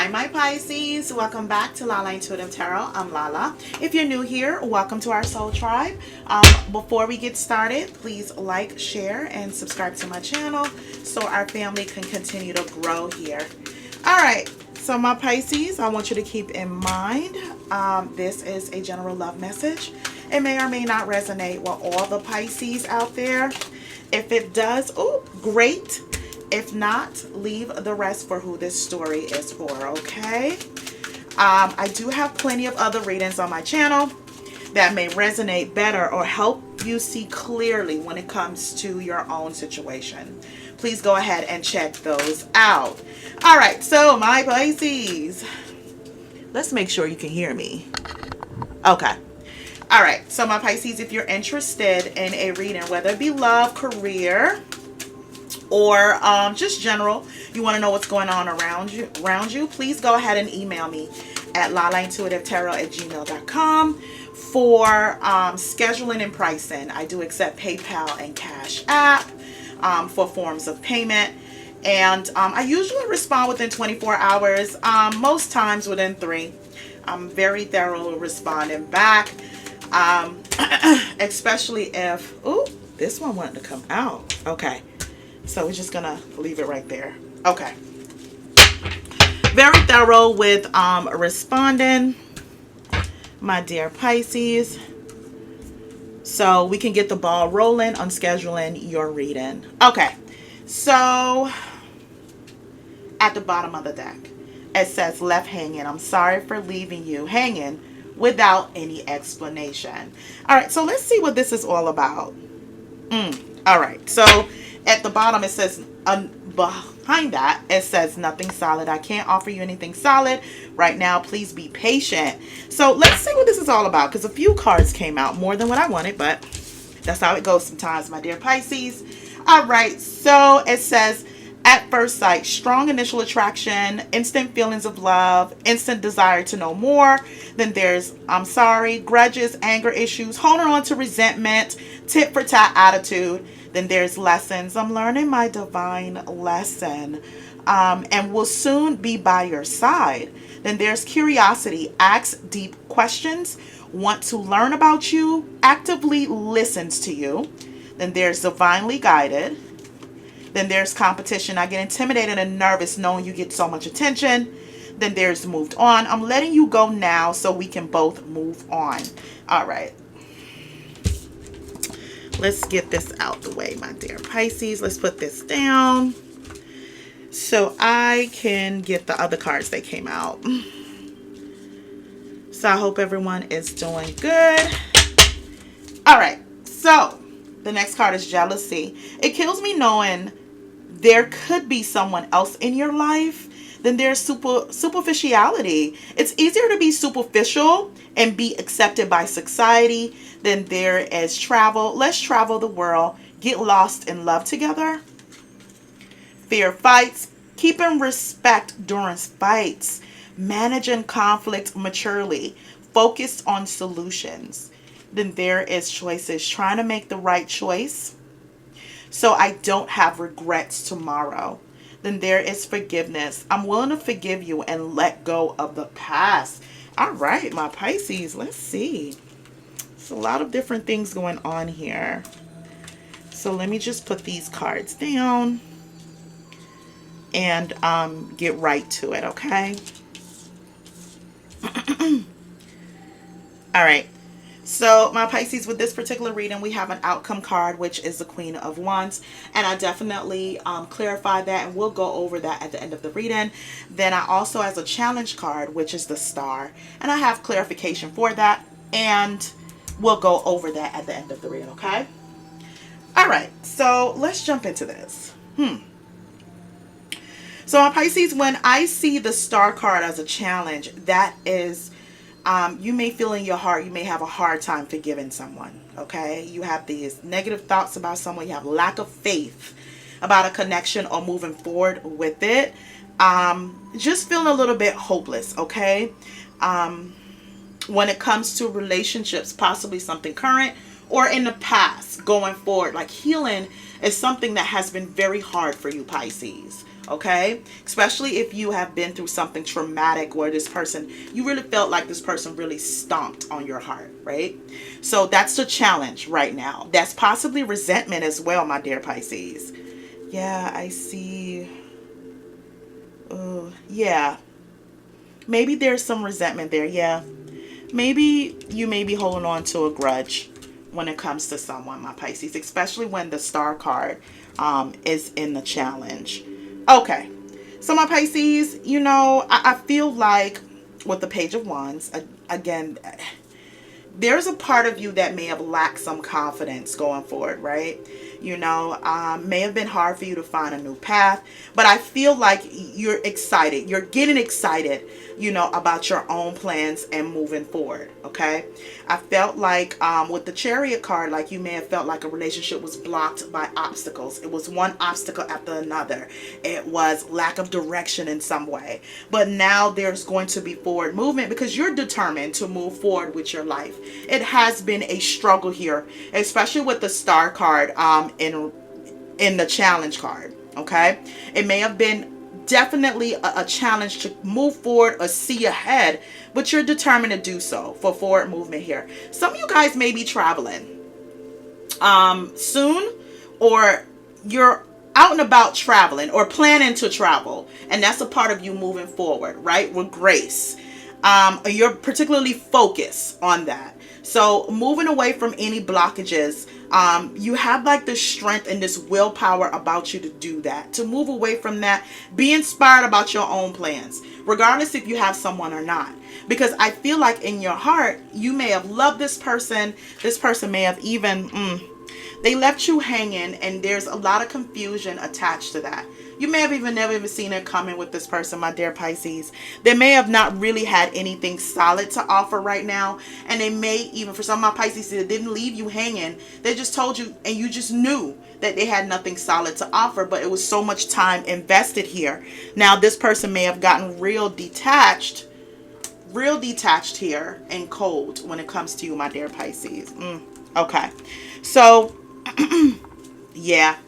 Hi, my Pisces. Welcome back to Lala Intuitive Tarot. I'm Lala. If you're new here, welcome to our soul tribe. Before we get started, please like, share, and subscribe to my channel so our family can continue to grow here. All right. So my Pisces, I want you to keep in mind, this is a general love message. It may or may not resonate with all the Pisces out there. If it does, oh, great. If not, leave the rest for who this story is for, okay? I do have plenty of other readings on my channel that may resonate better or help you see clearly when it comes to your own situation. Please go ahead and check those out. All right, so my Pisces, let's make sure you can hear me. Okay. All right, so my Pisces, if you're interested in a reading, whether it be love, career, or just general, you want to know what's going on around you, please go ahead and email me at lalaintuitivetarot@gmail.com for scheduling and pricing. I do accept PayPal and Cash App for forms of payment, and I usually respond within 24 hours, most times within 3. I'm very thorough responding back, especially if, ooh, this one wanted to come out. Okay. So we're just gonna leave it right there. Okay. Very thorough with responding, my dear Pisces. So we can get the ball rolling on scheduling your reading. Okay. So at the bottom of the deck, it says left hanging. I'm sorry for leaving you hanging without any explanation. All right. So let's see what this is all about. All right. So at the bottom, it says, behind that, it says nothing solid. I can't offer you anything solid right now. Please be patient. So let's see what this is all about, because a few cards came out, more than what I wanted, but that's how it goes sometimes, my dear Pisces. All right. So it says, at first sight, strong initial attraction, instant feelings of love, instant desire to know more. Then there's I'm sorry, grudges, anger issues, holding on to resentment, tit for tat attitude. Then there's lessons. I'm learning my divine lesson, and will soon be by your side. Then there's curiosity, asks deep questions, want to learn about you, actively listens to you. Then there's divinely guided. Then there's competition. I get intimidated and nervous knowing you get so much attention. Then there's moved on. I'm letting you go now so we can both move on. All right. Let's get this out the way, my dear Pisces. Let's put this down so I can get the other cards that came out. So I hope everyone is doing good. All right. So the next card is jealousy. It kills me knowing there could be someone else in your life. Then there's superficiality. It's easier to be superficial and be accepted by society. Then there is travel. Let's travel the world. Get lost in love together. Fear fights. Keeping respect during fights. Managing conflict maturely. Focused on solutions. Then there is choices. Trying to make the right choice so I don't have regrets tomorrow. Then there is forgiveness. I'm willing to forgive you and let go of the past. All right, my Pisces, let's see. There's a lot of different things going on here. So let me just put these cards down and get right to it, okay? All right. So my Pisces, with this particular reading, we have an outcome card, which is the Queen of Wands. And I definitely clarify that, and we'll go over that at the end of the reading. Then I also have a challenge card, which is the Star. And I have clarification for that. And we'll go over that at the end of the reading, okay? All right. So let's jump into this. So my Pisces, when I see the Star card as a challenge, that is... you may feel in your heart, you may have a hard time forgiving someone, okay? You have these negative thoughts about someone. You have lack of faith about a connection or moving forward with it. Just feeling a little bit hopeless, okay? When it comes to relationships, possibly something current or in the past, going forward. Like healing is something that has been very hard for you, Pisces. okay? Especially if you have been through something traumatic, or this person, you really felt like this person really stomped on your heart, right? So that's the challenge right now. That's possibly resentment as well, my dear Pisces. Yeah, I see. Oh, yeah. Maybe there's some resentment there. Yeah. Maybe you may be holding on to a grudge when it comes to someone, my Pisces, especially when the star card is in the challenge. Okay. So my Pisces, I feel like with the Page of Wands, again, there's a part of you that may have lacked some confidence going forward, right? May have been hard for you to find a new path, but I feel like you're excited. You're getting excited, about your own plans and moving forward, okay? I felt like with the Chariot card, like you may have felt like a relationship was blocked by obstacles. It was one obstacle after another. It was lack of direction in some way. But now there's going to be forward movement because you're determined to move forward with your life. It has been a struggle here, especially with the Star card in the challenge card, okay? It may have been definitely a challenge to move forward or see ahead, but you're determined to do so for forward movement here. Some of you guys may be traveling soon, or you're out and about traveling or planning to travel, and that's a part of you moving forward, right, with grace. You're particularly focused on that. So moving away from any blockages, you have like this strength and this willpower about you to do that, to move away from that, be inspired about your own plans, regardless if you have someone or not. Because I feel like in your heart, you may have loved this person. This person may have even, they left you hanging, and there's a lot of confusion attached to that. You may have never even seen it coming with this person, my dear Pisces. They may have not really had anything solid to offer right now. And they may even, for some of my Pisces, that didn't leave you hanging. They just told you, and you just knew that they had nothing solid to offer, but it was so much time invested here. Now, this person may have gotten real detached here and cold when it comes to you, my dear Pisces. Okay. So, yeah.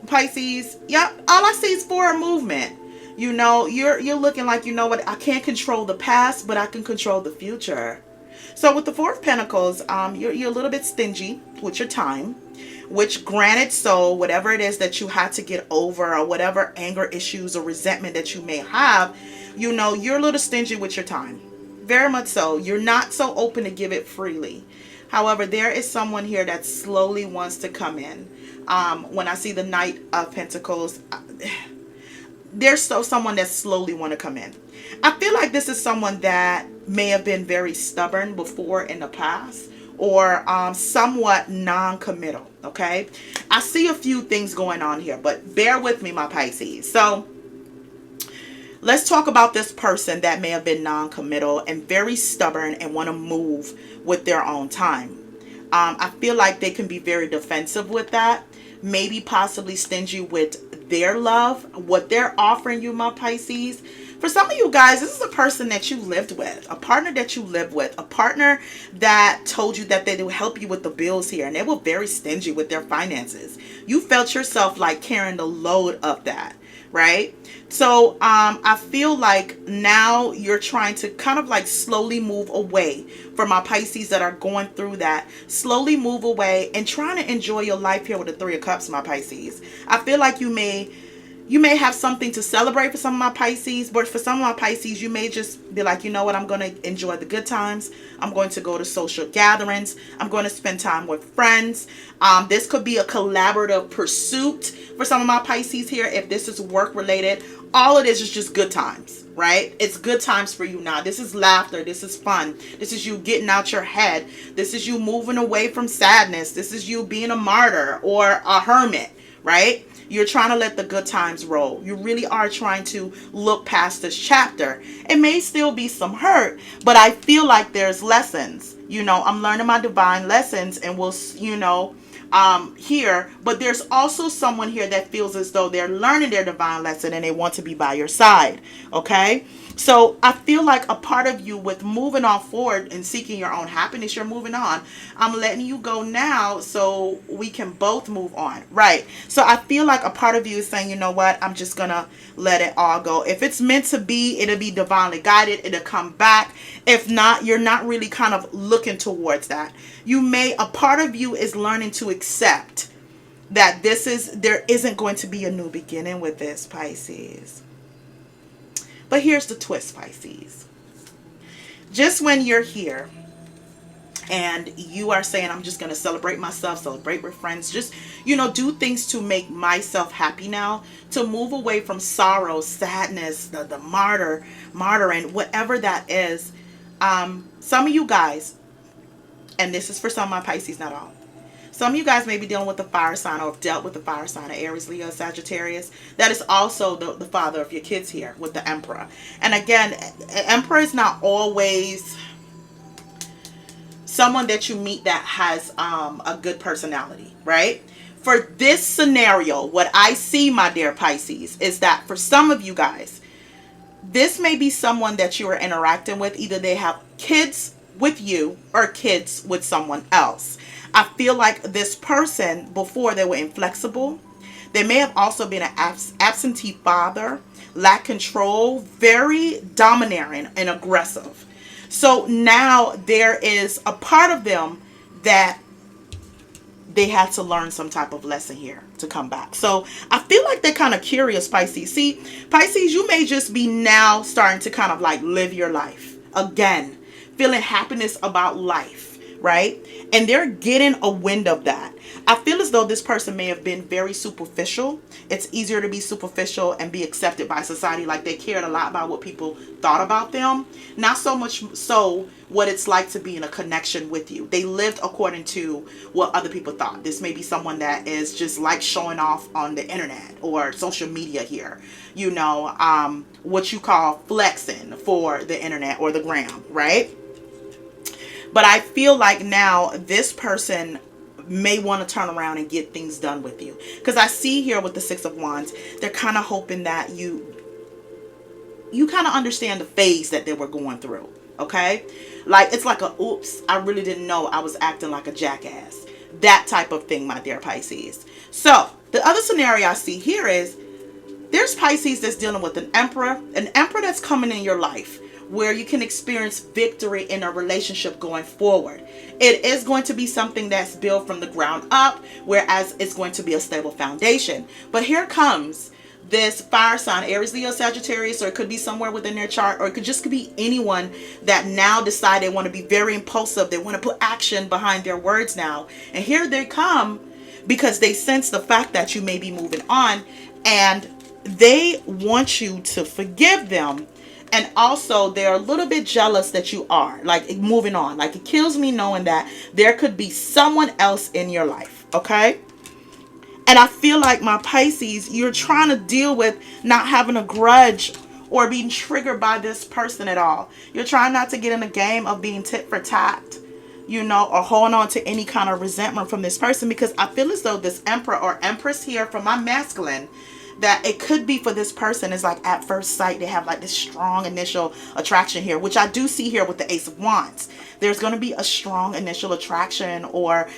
Pisces, yeah, all I see is forward movement. You're looking like, what, I can't control the past, but I can control the future. So with the Four of Pentacles, you're a little bit stingy with your time, which granted, so whatever it is that you had to get over, or whatever anger issues or resentment that you may have, you're a little stingy with your time. Very much so. You're not so open to give it freely. However, there is someone here that slowly wants to come in. When I see the Knight of Pentacles, there's someone that slowly want to come in. I feel like this is someone that may have been very stubborn before in the past, or somewhat non-committal, okay? I see a few things going on here, but bear with me, my Pisces. So let's talk about this person that may have been non-committal and very stubborn and want to move with their own time. I feel like they can be very defensive with that. Maybe possibly stingy with their love, what they're offering you, my Pisces. For some of you guys, this is a person that you lived with, a partner that you lived with, a partner that told you that they would help you with the bills here, and they were very stingy with their finances. You felt yourself like carrying the load of that, right? So I feel like now you're trying to kind of like slowly move away from my Pisces that are going through that. Slowly move away and trying to enjoy your life here with the Three of Cups, my Pisces. I feel like you may have something to celebrate for some of my Pisces, but for some of my Pisces, you may just be like, you know what, I'm going to enjoy the good times. I'm going to go to social gatherings. I'm going to spend time with friends. This could be a collaborative pursuit for some of my Pisces here. If this is work related, all it is just good times, right? It's good times for you now. This is laughter. This is fun. This is you getting out your head. This is you moving away from sadness. This is you being a martyr or a hermit, right? You're trying to let the good times roll. You really are trying to look past this chapter. It may still be some hurt, but I feel like there's lessons. I'm learning my divine lessons, and we'll, here. But there's also someone here that feels as though they're learning their divine lesson and they want to be by your side. Okay? So I feel like a part of you with moving on forward and seeking your own happiness, you're moving on. I'm letting you go now so we can both move on. Right. So I feel like a part of you is saying, you know what, I'm just going to let it all go. If it's meant to be, it'll be divinely guided. It'll come back. If not, you're not really kind of looking towards that. A part of you is learning to accept that there isn't going to be a new beginning with this, Pisces. But here's the twist, Pisces. Just when you're here and you are saying, I'm just going to celebrate myself, celebrate with friends, just, do things to make myself happy now, to move away from sorrow, sadness, the martyring, whatever that is. Some of you guys, and this is for some of my Pisces, not all. Some of you guys may be dealing with the fire sign or have dealt with the fire sign of Aries, Leo, Sagittarius. That is also the father of your kids here with the Emperor. And again, Emperor is not always someone that you meet that has a good personality, right? For this scenario, what I see, my dear Pisces, is that for some of you guys, this may be someone that you are interacting with. Either they have kids with you or kids with someone else. I feel like this person, before they were inflexible, they may have also been an absentee father, lack control, very domineering and aggressive. So now there is a part of them that they had to learn some type of lesson here to come back. So I feel like they're kind of curious, Pisces. See, Pisces, you may just be now starting to kind of like live your life again, feeling happiness about life. Right? And they're getting a wind of that. I feel as though this person may have been very superficial. It's easier to be superficial and be accepted by society. Like they cared a lot about what people thought about them. Not so much so what it's like to be in a connection with you. They lived according to what other people thought. This may be someone that is just like showing off on the internet or social media here. What you call flexing for the internet or the gram, right? But I feel like now this person may want to turn around and get things done with you. Because I see here with the Six of Wands, they're kind of hoping that you kind of understand the phase that they were going through. Okay? Like, it's like oops, I really didn't know I was acting like a jackass. That type of thing, my dear Pisces. So, the other scenario I see here is, there's Pisces that's dealing with an emperor that's coming in your life, where you can experience victory in a relationship going forward. It is going to be something that's built from the ground up, whereas it's going to be a stable foundation. But here comes this fire sign, Aries, Leo, Sagittarius, or it could be somewhere within their chart, or it could be anyone that now decide they want to be very impulsive. They want to put action behind their words now. And here they come because they sense the fact that you may be moving on, and they want you to forgive them. And also, they're a little bit jealous that you are, like, moving on. Like, it kills me knowing that there could be someone else in your life, okay? And I feel like, my Pisces, you're trying to deal with not having a grudge or being triggered by this person at all. You're trying not to get in a game of being tit for tat, or holding on to any kind of resentment from this person, because I feel as though this Emperor or Empress here from my masculine, that it could be for this person is like at first sight, they have like this strong initial attraction here, which I do see here with the Ace of Wands. There's going to be a strong initial attraction, or,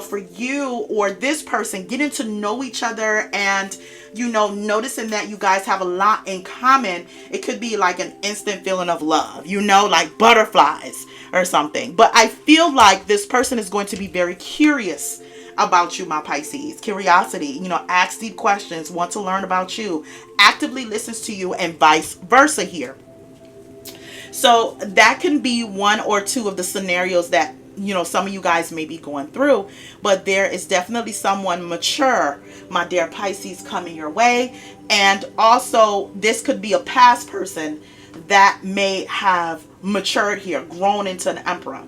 for you or this person getting to know each other and, noticing that you guys have a lot in common. It could be like an instant feeling of love, like butterflies or something. But I feel like this person is going to be very curious about you, my Pisces. Curiosity, ask deep questions, want to learn about you, actively listens to you, and vice versa here. So that can be one or two of the scenarios that some of you guys may be going through. But there is definitely someone mature, my dear Pisces, coming your way. And also, this could be a past person that may have matured here, grown into an emperor.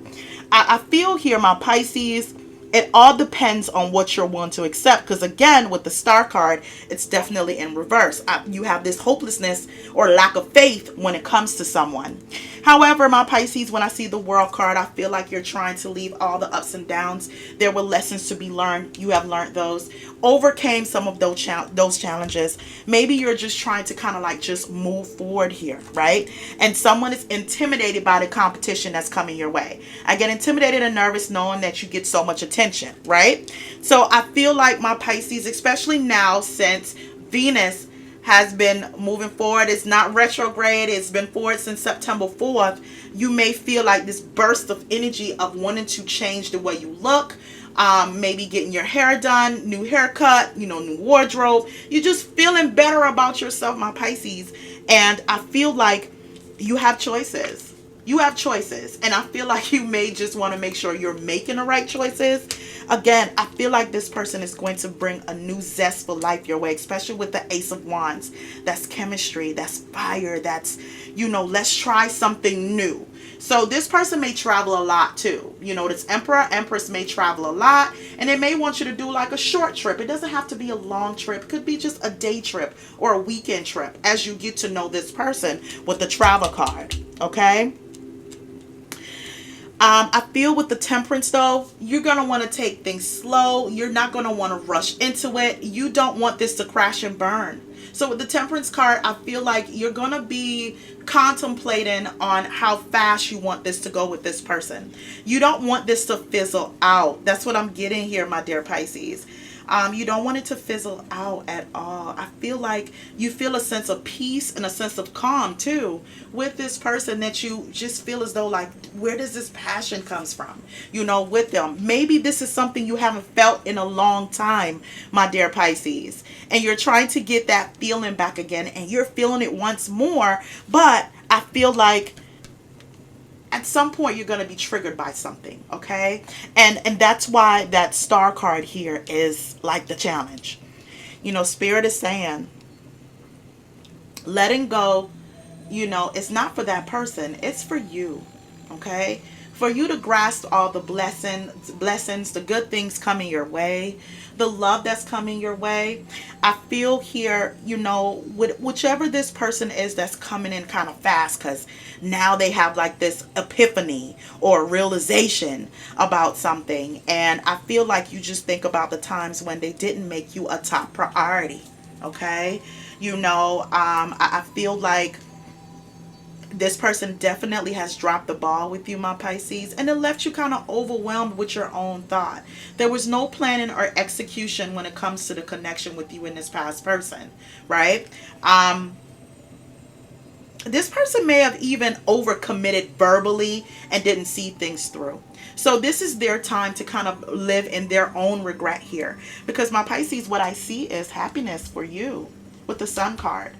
I feel here, my Pisces, it all depends on what you're willing to accept. Because again, with the Star card, it's definitely in reverse. You have this hopelessness or lack of faith when it comes to someone. However, my Pisces, when I see the World card, I feel like you're trying to leave all the ups and downs. There were lessons to be learned. You have learned those, overcame some of those challenges. Maybe you're just trying to kind of like just move forward here, right? And someone is intimidated by the competition that's coming your way. I get intimidated and nervous knowing that you get so much attention, right? So I feel like my Pisces, especially now since Venus has been moving forward. It's not retrograde. It's been forward since September 4th. You may feel like this burst of energy of wanting to change the way you look. Maybe getting your hair done, new haircut, new wardrobe. You're just feeling better about yourself, my Pisces. And I feel like you have choices. You have choices. And I feel like you may just want to make sure you're making the right choices. Again, I feel like this person is going to bring a new zest for life your way, especially with the Ace of Wands. That's chemistry, that's fire, that's, let's try something new. So this person may travel a lot too. This Emperor, Empress may travel a lot, and they may want you to do like a short trip. It doesn't have to be a long trip. It could be just a day trip or a weekend trip as you get to know this person with the travel card, okay? I feel with the Temperance though, you're going to want to take things slow. You're not going to want to rush into it. You don't want this to crash and burn. So with the Temperance card, I feel like you're going to be contemplating on how fast you want this to go with this person. You don't want this to fizzle out. That's what I'm getting here, my dear Pisces. You don't want it to fizzle out at all. I feel like you feel a sense of peace and a sense of calm too with this person, that you just feel as though like, where does this passion comes from, with them? Maybe this is something you haven't felt in a long time, my dear Pisces, and you're trying to get that feeling back again, and you're feeling it once more. But I feel like at some point you're going to be triggered by something, okay? And that's why that star card here is like the challenge. Spirit is saying letting go, it's not for that person, it's for you, okay? For you to grasp all the blessings, the good things coming your way, the love that's coming your way. I feel here, with whichever this person is that's coming in kind of fast, because now they have like this epiphany or realization about something. And I feel like you just think about the times when they didn't make you a top priority, okay? I feel like this person definitely has dropped the ball with you, my Pisces, and it left you kind of overwhelmed with your own thought. There was no planning or execution when it comes to the connection with you and this past person, right? This person may have even overcommitted verbally and didn't see things through. So this is their time to kind of live in their own regret here. Because my Pisces, what I see is happiness for you with the Sun card.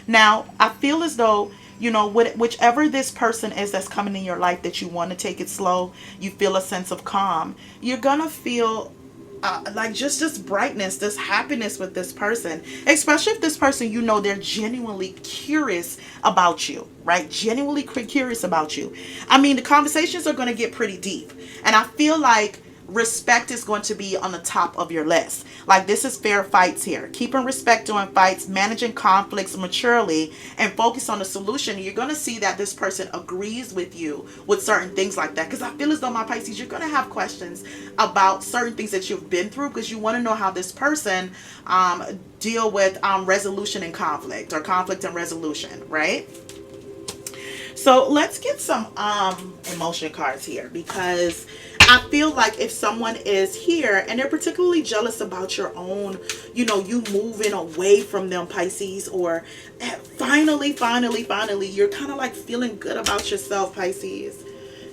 Now, I feel as though, whichever this person is that's coming in your life that you want to take it slow, you feel a sense of calm. You're going to feel like just this brightness, this happiness with this person, especially if this person, they're genuinely curious about you, right? Genuinely curious about you. I mean, the conversations are going to get pretty deep, and I feel like respect is going to be on the top of your list. Like, this is fair fights here. Keeping respect during fights, managing conflicts maturely, and focus on the solution. You're going to see that this person agrees with you with certain things like that. Because I feel as though, my Pisces, you're going to have questions about certain things that you've been through, because you want to know how this person deal with resolution and conflict, or conflict and resolution, right? So let's get some emotion cards here, because I feel like if someone is here and they're particularly jealous about your own, you moving away from them, Pisces, or finally, you're kind of like feeling good about yourself, Pisces.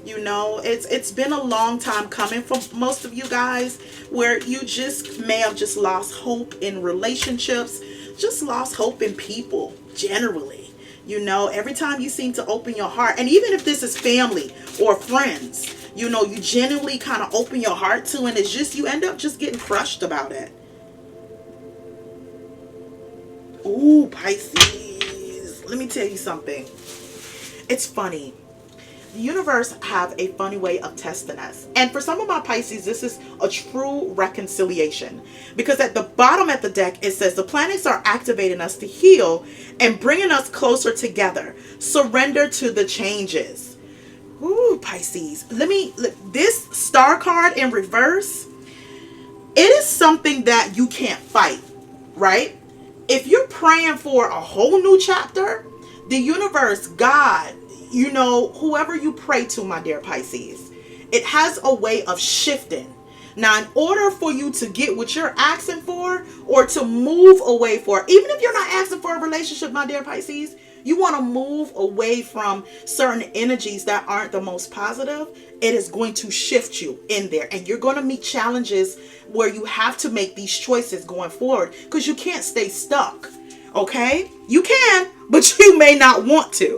It's been a long time coming for most of you guys, where you just may have just lost hope in relationships, just lost hope in people generally. Every time you seem to open your heart, and even if this is family or friends, you genuinely kind of open your heart to, and it's just, you end up just getting crushed about it. Ooh, Pisces. Let me tell you something. It's funny. the universe have a funny way of testing us. And for some of my Pisces, this is a true reconciliation. Because at the bottom at the deck, it says the planets are activating us to heal and bringing us closer together. Surrender to the changes. Ooh, Pisces. This star card in reverse, it is something that you can't fight, right? If you're praying for a whole new chapter, the universe, God, whoever you pray to, my dear Pisces, it has a way of shifting. Now, in order for you to get what you're asking for or to move away for, even if you're not asking for a relationship, my dear Pisces, you want to move away from certain energies that aren't the most positive. It is going to shift you in there, and you're going to meet challenges where you have to make these choices going forward because you can't stay stuck. Okay? You can, but you may not want to.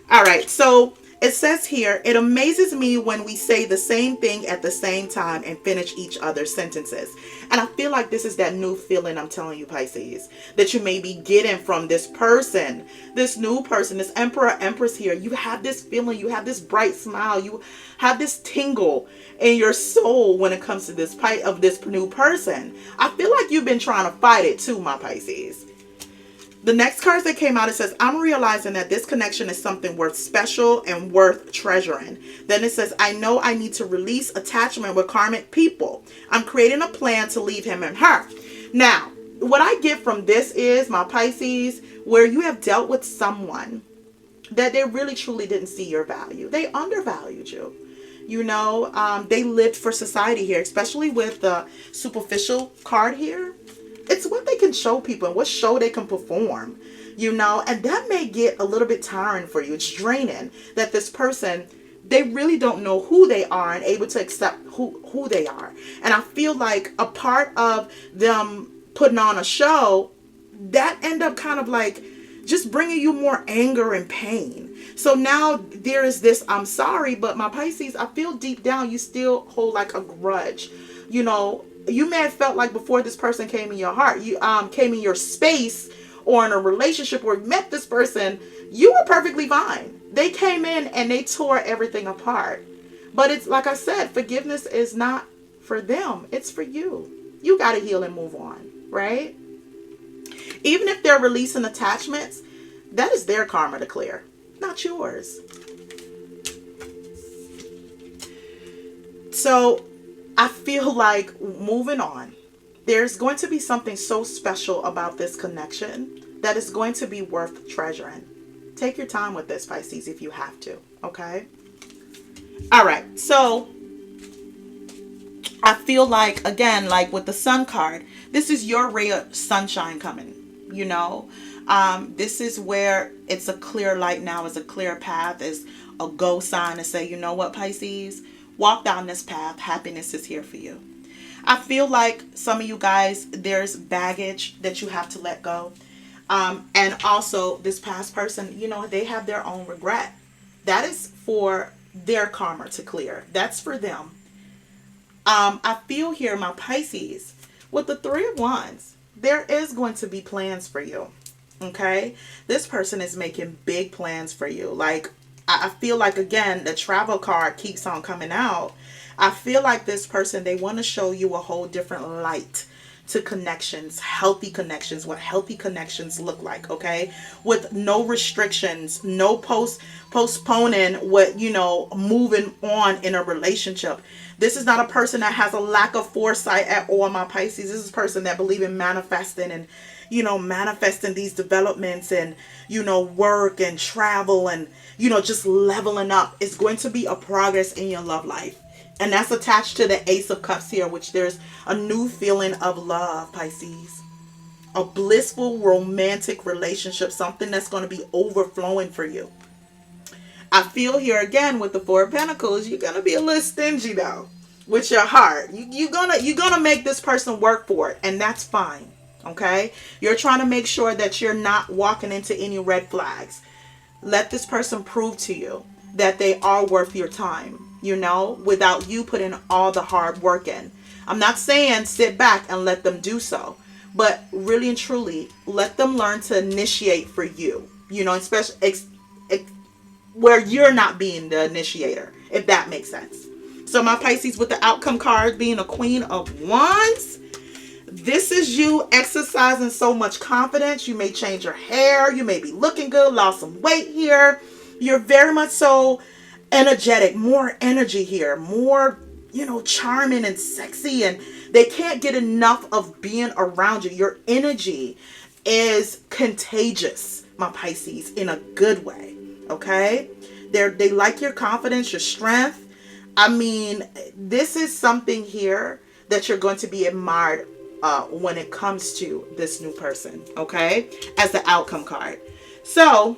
All right, so it says here, it amazes me when we say the same thing at the same time and finish each other's sentences. And I feel like this is that new feeling I'm telling you, Pisces, that you may be getting from this person, this new person, this Emperor, Empress here. You have this feeling, you have this bright smile, you have this tingle in your soul when it comes to this new person. I feel like you've been trying to fight it too, my Pisces. The next cards that came out, it says, I'm realizing that this connection is something worth special and worth treasuring. Then it says, I know I need to release attachment with karmic people. I'm creating a plan to leave him and her. Now, what I get from this is, my Pisces, where you have dealt with someone that they really truly didn't see your value. They undervalued you. They lived for society here, especially with the superficial card here. It's what they can show people and what show they can perform, and that may get a little bit tiring for you. It's draining that this person, they really don't know who they are and able to accept who they are. And I feel like a part of them putting on a show, that end up kind of like just bringing you more anger and pain. So now there is this, I'm sorry, but my Pisces, I feel deep down you still hold like a grudge. You may have felt like before this person came in your heart, you came in your space or in a relationship or met this person, you were perfectly fine. They came in and they tore everything apart. But it's like I said, forgiveness is not for them. It's for you. You got to heal and move on, right? Even if they're releasing attachments, that is their karma to clear, not yours. So I feel like moving on, there's going to be something so special about this connection that is going to be worth treasuring. Take your time with this, Pisces, if you have to, okay? All right, so I feel like, again, like with the sun card, this is your ray of sunshine coming, This is where it's a clear light now, is a clear path, is a go sign to say, you know what, Pisces? Walk down this path. Happiness is here for you. I feel like some of you guys, there's baggage that you have to let go. And also this past person, they have their own regret. That is for their karma to clear. That's for them. I feel here, my Pisces, with the Three of Wands, there is going to be plans for you. Okay? This person is making big plans for you. Like, I feel like, again, the travel card keeps on coming out. I feel like this person, they want to show you a whole different light to connections, healthy connections, what healthy connections look like, okay? With no restrictions, no postponing what, moving on in a relationship. This is not a person that has a lack of foresight at all, my Pisces. This is a person that believes in manifesting and, manifesting these developments and, work and travel and, just leveling up. It's going to be a progress in your love life. And that's attached to the Ace of Cups here, which there's a new feeling of love, Pisces. A blissful, romantic relationship, something that's going to be overflowing for you. I feel here again with the Four of Pentacles, you're going to be a little stingy though with your heart. You're gonna make this person work for it, and that's fine. Okay? You're trying to make sure that you're not walking into any red flags. Let this person prove to you that they are worth your time, without you putting all the hard work in. I'm not saying sit back and let them do so, but really and truly let them learn to initiate for you, especially where you're not being the initiator, if that makes sense. So my Pisces, with the outcome card being a Queen of Wands, this is you exercising so much confidence. You may change your hair. You may be looking good, lost some weight here. You're very much so energetic, more energy here, more, charming and sexy. And they can't get enough of being around you. Your energy is contagious, my Pisces, in a good way. Okay? They like your confidence, your strength. I mean, this is something here that you're going to be admired when it comes to this new person, okay, as the outcome card. So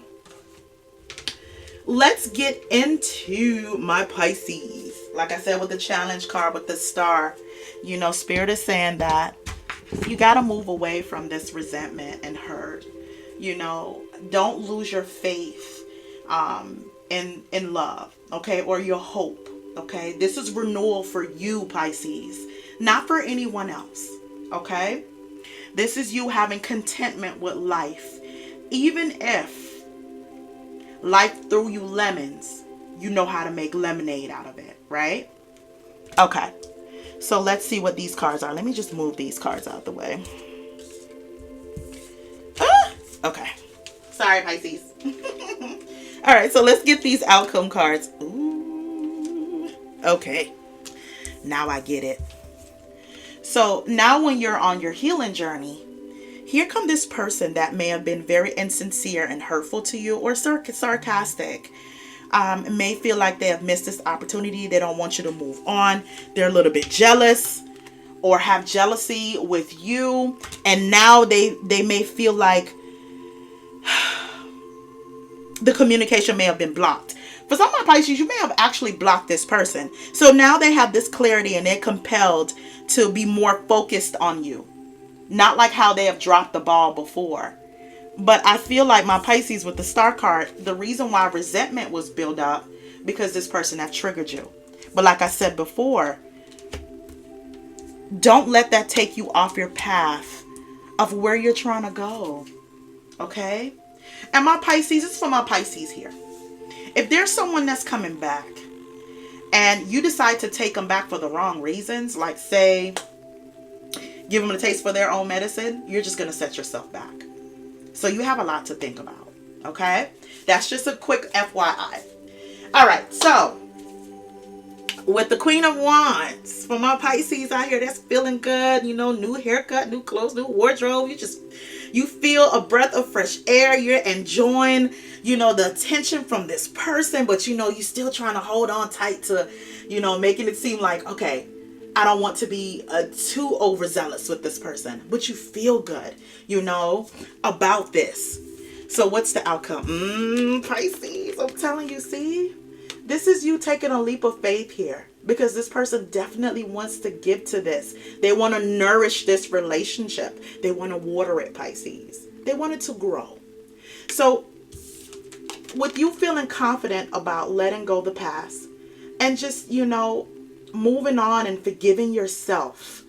let's get into my Pisces. Like I said, with the challenge card, with the star, Spirit is saying that you got to move away from this resentment and hurt. Don't lose your faith in love, okay, or your hope, okay? This is renewal for you, Pisces, not for anyone else. Okay? This is you having contentment with life. Even if life threw you lemons, you know how to make lemonade out of it, right? Okay. So let's see what these cards are. Let me just move these cards out the way. Okay. Sorry, Pisces. All right, so let's get these outcome cards. Ooh. Okay. Now I get it. So now when you're on your healing journey, here come this person that may have been very insincere and hurtful to you, or sarcastic. May feel like they have missed this opportunity. They don't want you to move on. They're a little bit jealous or have jealousy with you. And now they may feel like the communication may have been blocked. For some of my Pisces, you may have actually blocked this person. So now they have this clarity and they're compelled to be more focused on you. Not like how they have dropped the ball before. But I feel like my Pisces, with the star card, the reason why resentment was built up because this person have triggered you. But like I said before, don't let that take you off your path of where you're trying to go. Okay? And my Pisces, it's for my Pisces here. If there's someone that's coming back and you decide to take them back for the wrong reasons, like say, give them a taste for their own medicine, you're just going to set yourself back. So you have a lot to think about. Okay? That's just a quick FYI. All right. So with the Queen of Wands, for my Pisces out here that's feeling good, new haircut, new clothes, new wardrobe. You feel a breath of fresh air. You're enjoying, the attention from this person, but you're still trying to hold on tight to, making it seem like, okay, I don't want to be too overzealous with this person, but you feel good, about this. So what's the outcome? Pisces, I'm telling you, see, this is you taking a leap of faith here, because this person definitely wants to give to this. They want to nourish this relationship. They want to water it, Pisces. They want it to grow. So with you feeling confident about letting go of the past and just, moving on and forgiving yourself,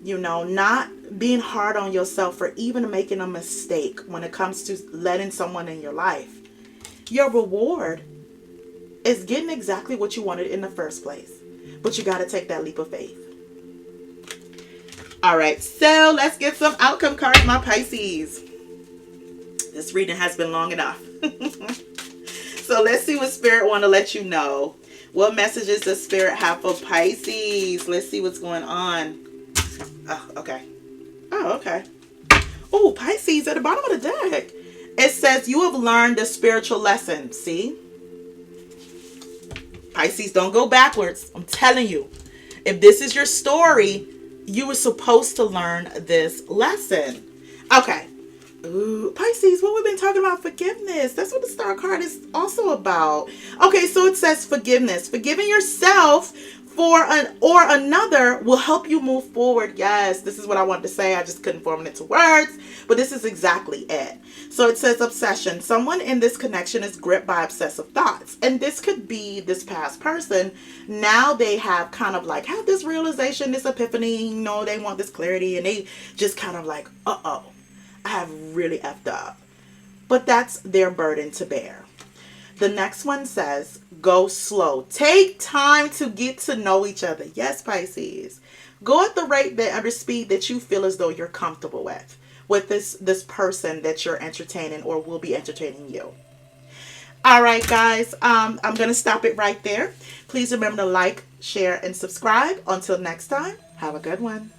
not being hard on yourself for even making a mistake when it comes to letting someone in your life, your reward is getting exactly what you wanted in the first place. But you got to take that leap of faith. All right, so let's get some outcome cards, my Pisces. This reading has been long enough. So let's see what Spirit want to let you know. What messages does Spirit have for Pisces? Let's see what's going on. Oh, okay. Oh, Pisces, at the bottom of the deck, it says you have learned a spiritual lesson. See? Pisces, don't go backwards. I'm telling you. If this is your story, you were supposed to learn this lesson. Okay. Ooh, Pisces, what we've been talking about, forgiveness. That's what the star card is also about. Okay, so it says forgiveness. Forgiving yourself for another will help you move forward. Yes, this is what I wanted to say. I just couldn't form it into words, but this is exactly it. So it says obsession. Someone in this connection is gripped by obsessive thoughts. And this could be this past person. Now they have kind of like have this realization, this epiphany, they want this clarity, and they just kind of like, I have really effed up. But that's their burden to bear. The next one says, go slow. Take time to get to know each other. Yes, Pisces. Go at the rate that under speed that you feel as though you're comfortable with this person that you're entertaining or will be entertaining you. All right, guys. I'm going to stop it right there. Please remember to like, share, and subscribe. Until next time, have a good one.